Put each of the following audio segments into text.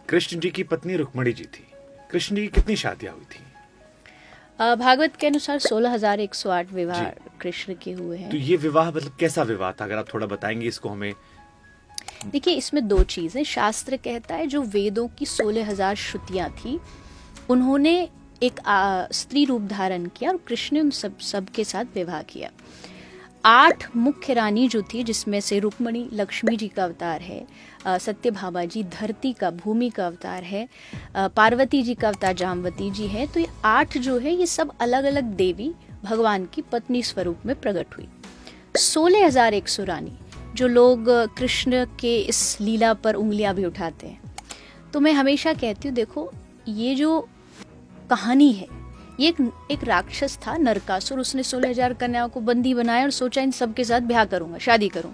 कृष्ण जी की पत्नी रुक्मणी जी थी। कृष्ण जी की कितनी शादियां हुई थी? भागवत के अनुसार 16,108 विवाह जी। कृष्ण के हुए हैं। तो ये विवाह मतलब कैसा विवाह था, अगर आप थोड़ा बताएंगे इसको हमें। देखिए, इसमें दो चीजें। शास्त्र कहता है जो वेदों की 16,000 श्रुतियां थी, उन्होंने एक स्त्री रूप धारण किया और कृष्ण ने उन सब के साथ विवाह किया। 8 मुख्य रानी जो थी, जिसमें से रुक्मणी लक्ष्मी जी का अवतार है, सत्यभामा जी धरती का भूमि का अवतार है, पार्वती जी का अवतार जामवती जी है। तो ये 8 जो है, ये सब अलग अलग देवी भगवान की पत्नी स्वरूप में प्रकट हुई। 16,100 रानी, जो लोग कृष्ण के इस लीला पर उंगलियां भी उठाते हैं, तो मैं हमेशा कहती हूँ, देखो ये जो कहानी है, ये एक राक्षस था नरकासुर। उसने 16,000 कन्याओं को बंदी बनाया और सोचा इन सब के साथ ब्याह करूंगा, शादी करूं।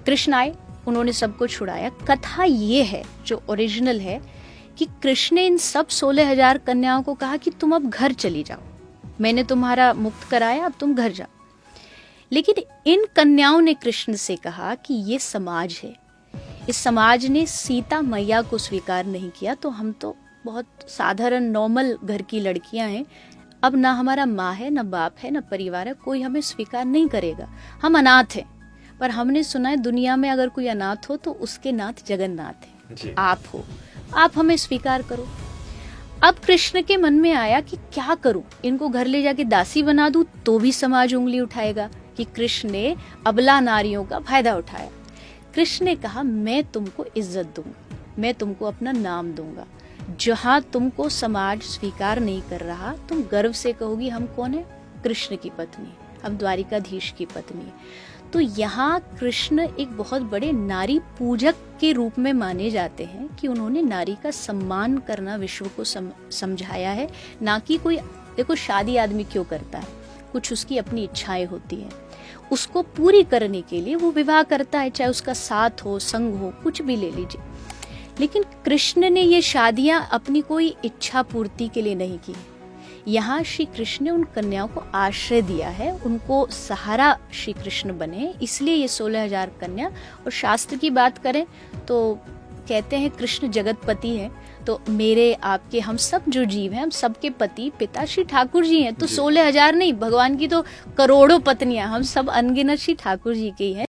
कृष्ण आए, उन्होंने सबको छुड़ाया। कथा ये है जो ओरिजिनल है कि कृष्ण ने इन सब 16,000 कन्याओं को कहा कि तुम अब घर चली जाओ, मैंने तुम्हारा मुक्त कराया, अब तुम घर जाओ। लेकिन इन कन्याओं ने कृष्ण से कहा कि ये समाज है, इस समाज ने सीता मैया को स्वीकार नहीं किया, तो हम तो बहुत साधारण नॉर्मल घर की लड़कियां हैं, अब ना हमारा माँ है, ना बाप है, ना परिवार है, कोई हमें स्वीकार नहीं करेगा, हम अनाथ हैं। पर हमने सुना है दुनिया में अगर कोई अनाथ हो तो उसके नाथ जगन्नाथ है, आप हो, आप हमें स्वीकार करो। अब कृष्ण के मन में आया कि क्या करूं, इनको घर ले जाके दासी बना दूं तो भी समाज उंगली उठाएगा कि कृष्ण ने अबला नारियों का फायदा उठाया। कृष्ण ने कहा, मैं तुमको इज्जत दूंगा, मैं तुमको अपना नाम दूंगा, जहां तुमको समाज स्वीकार नहीं कर रहा, तुम गर्व से कहोगी हम कौन है, कृष्ण की पत्नी, हम द्वारिकाधीश की पत्नी। तो यहाँ कृष्ण एक बहुत बड़े नारी पूजक के रूप में माने जाते हैं कि उन्होंने नारी का सम्मान करना विश्व को समझाया है, ना कि कोई, देखो शादी आदमी क्यों करता है, कुछ उसकी अपनी इच्छाएं होती हैं, उसको पूरी करने के लिए वो विवाह करता है, चाहे उसका साथ हो, संग हो, कुछ भी ले लीजिए। लेकिन कृष्ण ने ये शादियां अपनी कोई इच्छा पूर्ति के लिए नहीं की। यहाँ श्री कृष्ण ने उन कन्याओं को आश्रय दिया है, उनको सहारा श्री कृष्ण बने, इसलिए ये 16,000 कन्या। और शास्त्र की बात करें तो कहते हैं कृष्ण जगतपति हैं, तो मेरे आपके हम सब जो जीव हैं, हम सबके पति पिता श्री ठाकुर जी हैं। तो 16,000 नहीं, भगवान की तो करोड़ों पत्नियां, हम सब अनगिनत श्री ठाकुर जी के ही हैं।